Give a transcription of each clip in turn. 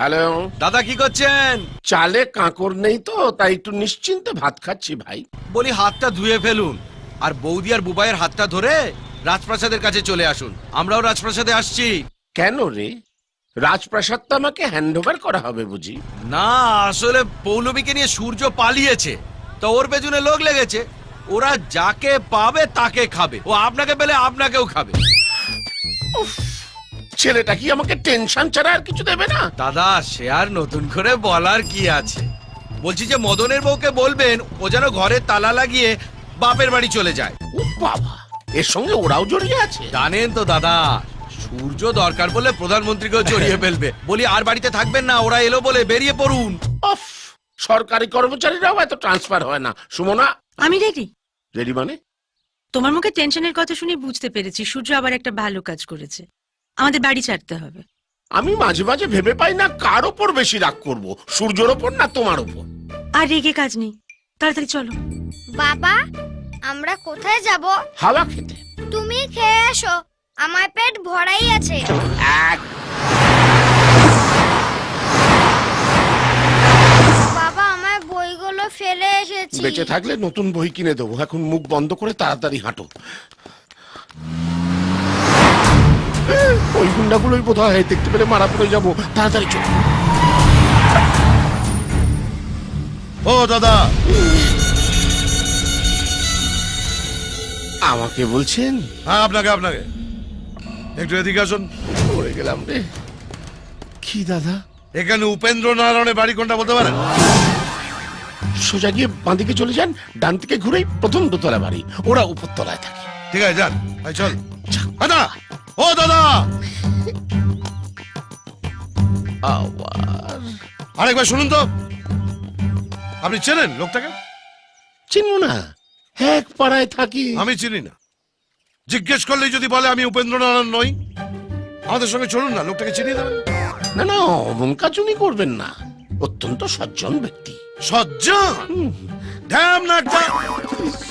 Hello দাদা কি করছেন? চালে কাঁকর নেই তো তাই একটু নিশ্চিন্তে ভাত খাচ্ছি ভাই। বলি হাতটা ধুয়ে ফেলুন আর বৌদি আর বুবাইয়ের হাতটা ধরে রাজপ্রাসাদের কাছে চলে আসুন। আমরাও রাজপ্রাসাদে আসছি। কেন রে, রাজপ্রাসাদটা আমাকে হ্যান্ড ওভার করা হবে বুঝি? না, আসলে পৌলমীকে নিয়ে সূর্য পালিয়েছে, তো ওর পেছনে লোক লেগেছে। ওরা যাকে পাবে তাকে খাবে, ও আপনাকে পেলে আপনাকেও খাবে। ছেলেটা কি আমাকে টেনশন ছাড়া আর কিছু দেবে না? দাদা সে আর নতুন করে বলার কি আছে, বলছি যে মদনের বউকে বলবেন ও যেন ঘরে তালা লাগিয়ে বাপের বাড়ি চলে যায়। ও বাবা, এর সঙ্গে ওরাও জড়িয়ে আছে? জানেন তো দাদা, সূর্য দরকার বলে প্রধানমন্ত্রীকেও জড়িয়ে ফেলবে। বলি আর বাড়িতে থাকবেন না, ওরা এলো বলে বেরিয়ে পড়ুন। অফ, সরকারি কর্মচারীরাও এত ট্রান্সফার হয় না। সুমনা, আমি রেডি। রেডি মানে? তোমার মুখে টেনশনের কথা শুনে বুঝতে পেরেছি সূর্য আবার একটা ভালো কাজ করেছে। আমাদের বাড়ি ছাড়তে হবে। আমি মাঝে মাঝে ভেবে পাই না কার ওপর বেশি রাগ করব, সূর্যের ওপর না তোমার ওপর। আর রেগে কাজ নেই, তাড়াতাড়ি চলো। বাবা, আমরা কোথায় যাব? হাওয়া খেতে। তুমি খেয়ে এসো, আমার পেট ভরাই আছে। বাবা, আমার বইগুলো ফেলে এসেছি। বেঁচে থাকলে নতুন বই কিনে দেবো, এখন মুখ বন্ধ করে তাড়াতাড়ি হাঁটো। ওই গুন্ডাগুলোই বোধ হয় দেখতে পেলে মারা পড়ে যাবো, তাড়াতাড়ি চলো। ও দাদা, আমাকে বলছেন? হ্যাঁ আপনাকে আপনাকে একটু এদিকে আসুন। পড়ে গেলাম রে। কি দাদা? এখানে উপেন্দ্র নারায়ণের বাড়ি কোনটা বলতে পারেন? সোজা গিয়ে বাঁদিকে চলে যান, ডান দিকে ঘুরেই প্রথম দোতলা বাড়ি, ওরা উপর তলায় থাকে। ঠিক আছে যান, চল। দাদা, ও দাদা, আবার আরেকবার শুনুন তো। আপনি চেনেন লোকটাকে? চিনব না, এক পাড়ায় থাকি। আমি চিনি না, জিজ্ঞেস করলেই যদি বলে আমি উপেন্দ্র নারায়ণ নই। আমাদের সঙ্গে চলুন না, লোকটাকে চিনিয়ে দেবেন। না না, অমন কাজুনি করবেন না, অত্যন্ত সজ্জন ব্যক্তি। সজ্জন? ধ্যাম না একটা।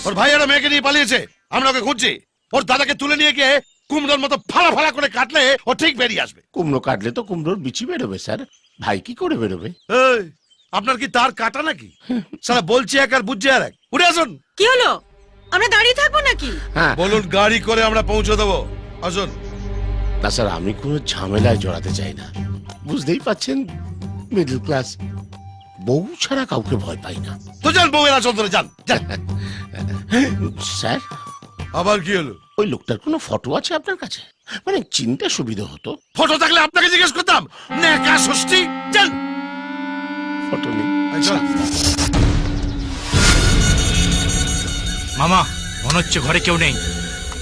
ওর ভাইয়েরা মেয়েকে নিয়ে পালিয়েছে, আমরা ওকে খুঁজছি। ওর দাদাকে তুলে নিয়ে গিয়ে কুমড়োর মতো ফালা ফালা করে কাটলে ও ঠিক বেরিয়ে আসবে। কুমড়ো কাটলে তো কুমড়োর বিচি বেরোবে স্যার, ভাই কি করে বেরোবে? এই, আপনার কি তার কাটা নাকি? সারা বলছি এক আর বুঝছে আর এক। উঠে আসুন। কি হলো, আমরা দাঁড়িয়ে থাকবো নাকি? হ্যাঁ বলুন, গাড়ি করে আমরা পৌঁছে দেবো। আসুন। না স্যার, আমি কোনো ঝামেলায় জড়াতে চাই না, বুঝতেই পাচ্ছেন মিডল ক্লাস, বউ ছাড়া কাউকে ভয় পাই না। তো যান, বউয়ের আসল ধরে যান। স্যার, আবার কি হলো? ওই লোকটার কোনো ফটো আছে আপনার কাছে? মানে চিনতে সুবিধা হতো। ফটো থাকলে আপনাকে জিজ্ঞেস করতাম। নেকা ষষ্ঠী, যান। ফটো নেই। মামা, মনে হচ্ছে ঘরে কেউ নেই।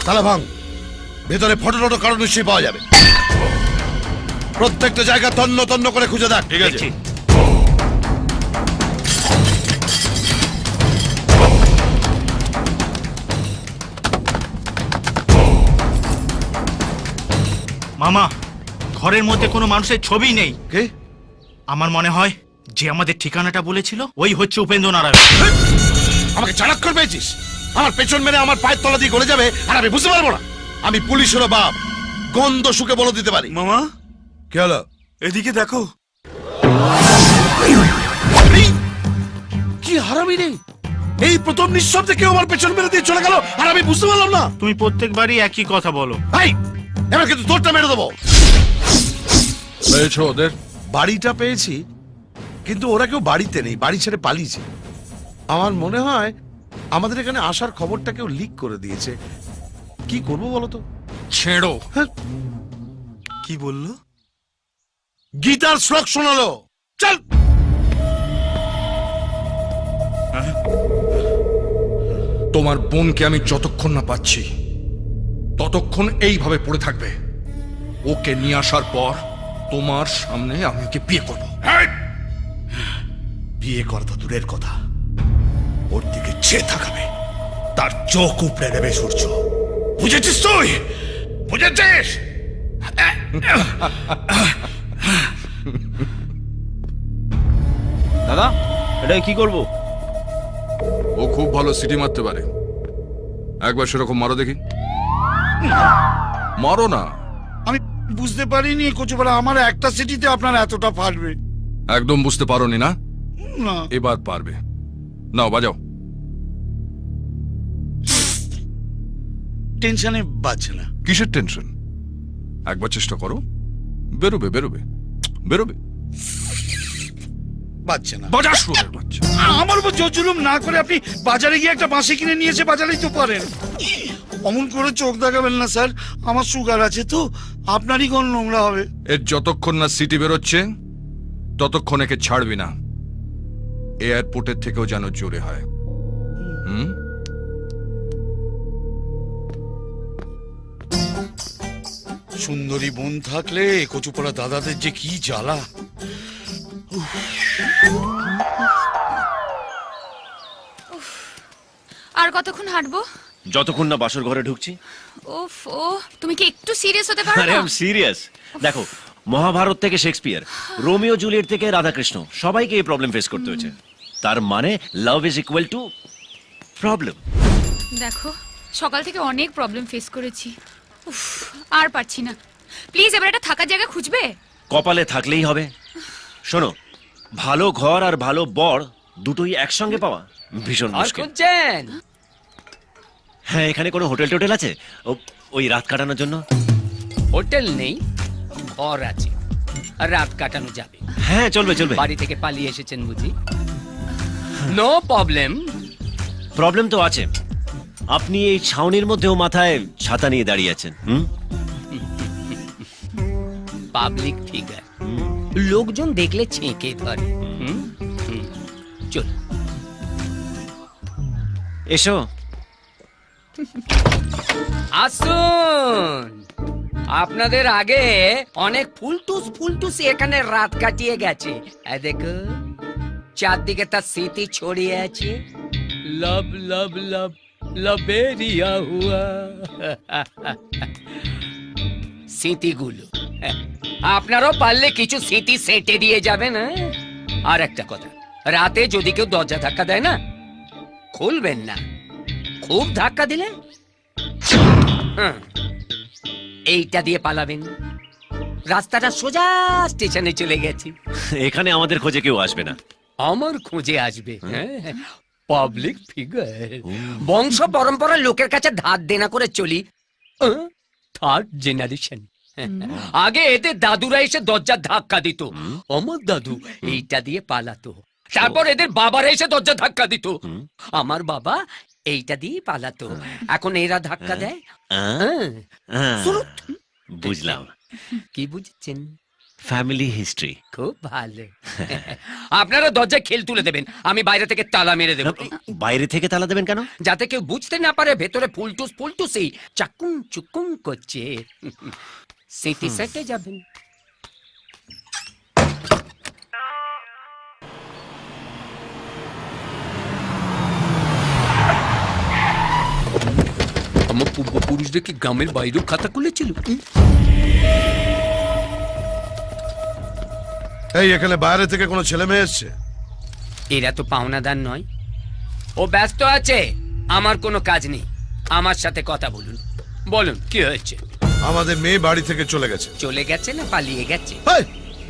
তালা ভাঙ, ভেতরে ফটো টটো কারণ নিশ্চয়ই পাওয়া যাবে। প্রত্যেকটা জায়গা তন্ন তন্ন করে খুঁজে দেখ। ঠিক আছে। মামা, ঘরের মধ্যে কোনো মানুষের ছবি নেই। কে? আমার মনে হয় যে আমাদের ঠিকানাটা বলেছিল ওই হচ্ছে উপেন্দ্র নারায়ণ। আমাকে চাণক্য পেয়েছিস? আমার পেছন মেরে আমার পায়ের তলা দিয়ে গলে যাবে আর আমি বুঝতে পারবো না? আমি পুলিশেরও বাপ, গন্ধ শুকে বলে দিতে পারি। মামা, কি হলো? এদিকে দেখো। কি হারামি রে, এই প্রথম নিঃশব্দে কেউ আমার পেছন মেরে দিয়ে চলে গেল আর আমি বুঝতে পারলাম না। তুমি প্রত্যেকবারই একই কথা বলো। ভাই, এবার কিন্তু তোরটা মেরে দেবো। পেয়েছো ওদের? বাড়িটা পেয়েছি, কিন্তু ওরা কেউ বাড়িতে নেই, বাড়ি ছেড়ে পালিয়েছে। আমার মনে হয় আমাদের এখানে আসার খবরটা কেউ লিক করে দিয়েছে। কি করবো বলতো? ছেড়ো। কি বললো? গীতার শ্লোক শোনালো। চল। তোমার বোনকে আমি যতক্ষণ না পাচ্ছি ততক্ষণ এইভাবে পড়ে থাকবে। ওকে নিয়ে আসার পর তোমার সামনে আমি ওকে বিয়ে করব। বিয়ে করা তো দূরের কথা, ওর দিকে চেয়ে থাকাবে, তার চোখ উপড়ে নেবে সূর্য। বুঝেছিস তুই? বুঝেছিস? দাদা, এটা কি করব? ও খুব ভালো সিটি মারতে পারে, একবার সেরকম মারো দেখি। মারো না। বুঝতে পারিনি কচুপাড়া আমার একটা সিটিতে আপনার এতটা ফাটবে। একদম বুঝতে পারোনি না, না এবার পারবে। নাও বাজাও। টেনশনে বাজছে না। কিসের টেনশন? একবার চেষ্টা করো, বেরোবে বেরোবে বেরোবে। বাজছে না। বাজার শুরু বাচ্চা। আমার উপর জোর জুলুম না করে আপনি বাজারে গিয়ে একটা বাঁশি কিনে নিয়ে এসে বাজারেই তো পারেন। অমন করে চোখ দেখাবেন না স্যার, আমার সুগার আছে তো, আপনারই কোন নোংরা হবে। এর যতক্ষণ না সিটি বেরোচ্ছে ততক্ষণ একে ছাড়বি না। এয়ারপোর্টের থেকেও যেন জোরে হয়। হুম? সুন্দরী বোন থাকলে কচুপাড়া দাদাদের যে কি জ্বালা। আর কতক্ষণ হাঁটবো? যতক্ষণ না বাসর ঘরে ঢুকছি। ওফ ও, তুমি কি একটু সিরিয়াস হতে পারো আরে না? আমি সিরিয়াস। দেখো, মহাভারত থেকে শেক্সপিয়ার, রোমিও জুলিয়েট থেকে রাধাকৃষ্ণ, সবাইকে এই প্রবলেম ফেস করতে হয়েছে। তার মানে love is equal to problem. দেখো, সকাল থেকে অনেক প্রবলেম ফেস করেছি। উফ, আর পারছি না। প্লিজ এবার একটা থাকার জায়গা খুঁজবে? কপালে থাকলেই হবে। শোনো, ভালো ঘর আর ভালো বর দুটোই একসঙ্গে পাওয়া ভীষণ মুশকিল। হ্যাঁ, এখানে কোনো হোটেল টোটেল আছে ওই রাত কাটানোর জন্য? হোটেল নেই, ঘর আছে, আর রাত কাটানো যাবে। হ্যাঁ, চলবে চলবে। বাড়ি থেকে পালিয়ে এসেছেন বুঝি? No problem. প্রবলেম তো আছে। আপনি এই ছাউনির মধ্যেও মাথায় ছাতা নিয়ে দাঁড়িয়ে আছেন। পাবলিক ফিগার, লোকজন দেখলে ছেঁকে ধরে। চল এসো। আসুন। আপনাদের আগে অনেক ফুলটুস এখানে রাত কাটিয়ে গেছে। দেখো, চারদিকে তার স্মৃতি ছড়িয়ে আছে। লব লব লব লবেরিয়া হুয়া। স্মৃতিগুলো আপনারাও পারলে কিছু স্মৃতি সেটে দিয়ে যাবেন। আর একটা কথা, রাতে যদি কেউ দরজা ধাক্কা দেয় না, খুলবেন না। খুব ধাক্কা দিলে এইটা দিয়ে পালাবেন। রাস্তাটা সোজা স্টেশনে চলে গেছি। এখানে আমাদের খোঁজে কেউ আসবে না। আমার খোঁজে আসবে পাবলিক ফিগার। বংশ পরম্পরা লোকের কাছে ধার দেনা করে চলি। Third generation. আগে এদের দাদুরা এসে দরজার ধাক্কা দিত, আমার দাদু এইটা দিয়ে পালাতো। তারপর এদের বাবারা এসে দরজা ধাক্কা দিত, আমার বাবা এইটা দিয়ে পালাতো। এখন এরা ধাক্কা দেয়। বুঝলাম। কি বুঝছেন? Family history. খুব ভালো। আপনারা দরজায় খেল তুলে দেবেন, আমি বাইরে থেকে তালা মেরে দেব। বাইরে থেকে তালা দেবেন কেন? যাতে কেউ বুঝতে না পারে ভেতরে ফুলটুসি চাকুম চুকুম করছে। স্মৃতি সেটে যাবেন। আমার পূর্বপুরুষদের কি গ্রামের বাইরেও খাতা খুলেছিল? এই এখানে বাইরে থেকে কোনো ছেলে মেয়ে এসছে? এরা তো পাওনাদার নয়। ও ব্যস্ত আছে, আমার কোনো কাজ নেই। আমার সাথে কথা বলুন। বলুন কি হয়েছে? আমাদের মেয়ে বাড়ি থেকে চলে গেছে। চলে গেছে না পালিয়ে গেছে? এই,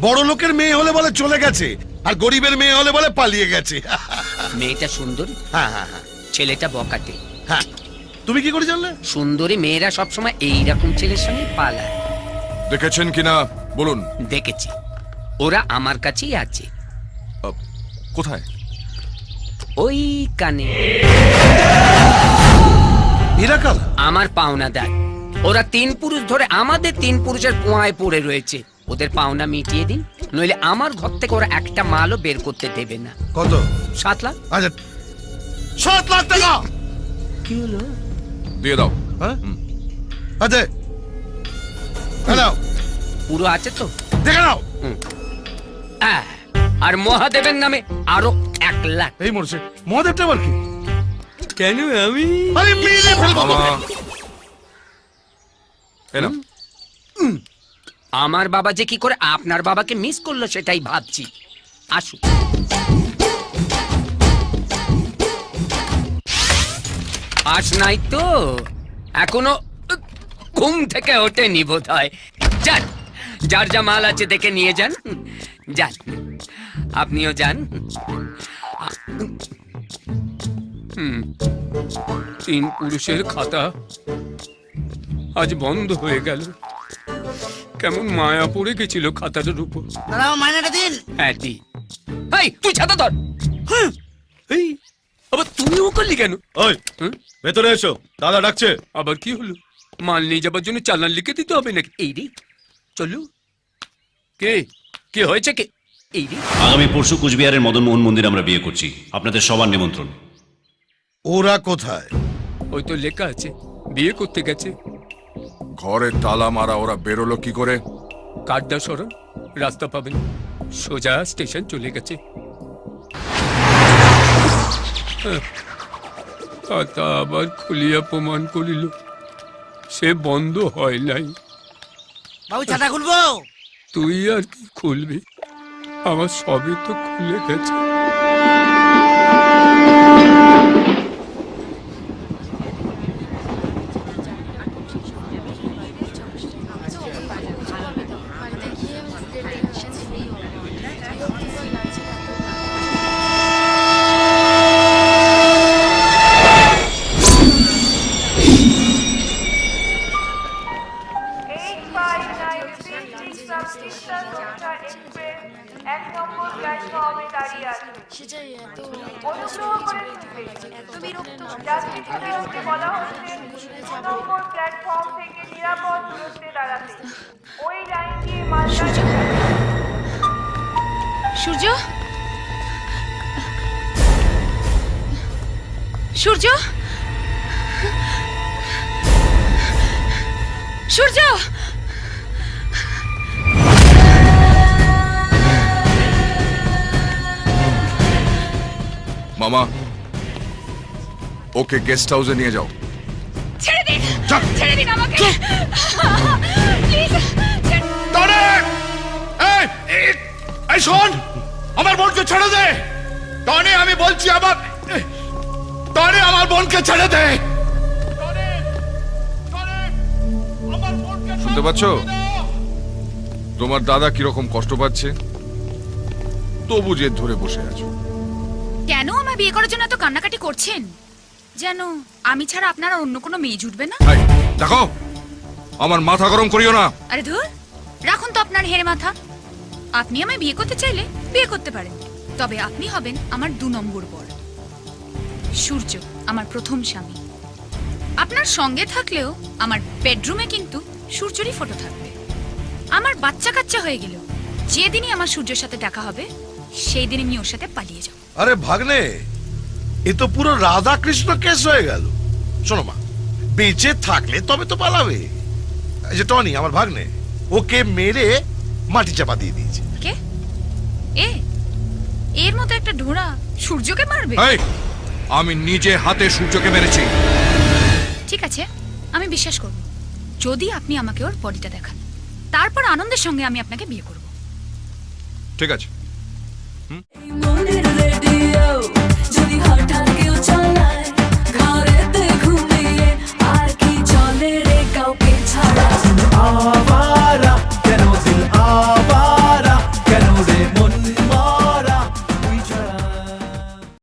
বড় লোকের মেয়ে হলে বলে চলে গেছে, আর গরিবের মেয়ে হলে বলে পালিয়ে গেছে। মেয়েটা সুন্দরী, হ্যাঁ হ্যাঁ হ্যাঁ ছেলেটা বকাটে। হ্যাঁ। তুমি কি করে জানলে? সুন্দরী মেয়েরা সবসময় এইরকম ছেলের সঙ্গে পালায়। দেখেছেন কিনা বলুন। দেখেছি, ওরা আমার কাছেই আছে। কোথায়? ওই কানে। এরা কাল আমার পাওনাদার। ওরা 3 পুরুষ ধরে আমাদের 3 পুরুষের কুয়ায় পড়ে রয়েছে। ওদের পাওনা মিটিয়ে দিন, নইলে আমার ঘর থেকে ওরা একটা মালও বের করতে দেবে না। কত? 7 লাখ। আচ্ছা, 7 লাখ টাকা। কি হলো? দিয়ে দাও। হ্যাঁ আচ্ছা, হ্যালো, পুরো আছে তো? দেখে নাও। আর মহাদেবের নামে আরো 1 লাখ। এই মরছে মহাদেবটা আবার কি? কেন আমি? আরে মেরে ফেলবো তোকে। এলাম। আমার বাবা যে কি করে আপনার বাবাকে মিস করলো সেটাই ভাবছি। আসুন। আস নাই তো? এখনো ঘুম থেকে ওঠেনি বোধ হয়। যান, যার যা মাল আছে দেখে নিয়ে যান। যান, আপনিও যান। তিন পুরুষের খাতা আজ বন্ধ হয়ে গেল। কেমন মায়া পড়ে গেছিল খাতাটার উপর। মাইনাটা দিন। হ্যাঁ দি। এই তুই ছাতা ধর। এই আবার তুমিও করলি কেন? ওই ভেতরে এসো, দাদা ডাকছে। আবার কি হলো? মাল নিয়ে যাবার জন্য চালান লিখে দিতে হবে নাকি? এই রে চলো। কে কে হয়েছে কে? এই রে আগামী পরশু কুচবিহারের মদন মোহন মন্দির আমরা বিয়ে করছি, আপনাদের সবার নিমন্ত্রণ। ওরা কোথায়? ওই তো লেখা আছে বিয়ে করতে গেছে। ঘরে তালা মারা, ওরা বেরোলো কি করে? কাড্ডা সরণ, রাস্তা পাবেন, সোজা স্টেশন চলে গেছে। খাতা আবার খুলিয়া প্রমাণ করিল সে বন্ধ হয় নাই। বাবু ছাতা খুলবো? তুই আর কি খুলবি? আমার সবই তো খুলে গেছে। সূর্য, সূর্য, সূর্য, মামা, ওকে গেস্ট হাউসে নিয়ে যাও। ছেড়ে দিন, ছেড়ে দিন আমাকে প্লিজ। এই শোন, আমার বোনকে ছেড়ে দে। টনি, আমি বলছি আমার বোনকে ছেড়ে দে। শুনতে পাচ্ছ তোমার দাদা কিরকম কষ্ট পাচ্ছে, তবু জেদ ধরে বসে আছো। কেন আমায় বিয়ে করার জন্য এত কান্নাকাটি করছেন? যেন আমি ছাড়া আপনার আর অন্য কোনো মেয়ে জুটবে না। এই, দেখো আমার মাথা গরম করিও না। আরে ধুর, রাখুন তো আপনার হেরে মাথা। আপনি আমায় বিয়ে করতে চাইলে বিয়ে করতে পারেন, তবে আপনি হবেন আমার 2 নম্বর বর। সূর্য আমার প্রথম স্বামী। আপনার সঙ্গে থাকলেও আমার বেডরুমে কিন্তু সূর্যরই ফটো থাকবে। আমার বাচ্চা কাচ্চা হয়ে গেল, যেদিনই আমার সূর্যের সাথে দেখা হবে সেই দিন আমি ওর সাথে পালিয়ে যাব। আরে ভাগ্নে, এ তো পুরো রাধা কৃষ্ণ কেস হয়ে গেল। শোনো মা, বেঁচে থাকলে তবে তো পালাবে। এই যে টনি আমার ভাগ্নে, ওকে মেরে মাটি চাপা দিয়ে দিয়েছে। কে? এর মতো একটা ঢোড়া সূর্যকে মারবে? এই, আমি নিজে হাতে সূর্যকে মেরেছি। ঠিক আছে, আমি বিশ্বাস করব যদি আপনি আমাকে ওর বডিটা দেখান। তারপর আনন্দের সঙ্গে আমি আপনাকে বিয়ে করব। ঠিক আছে। রেডিও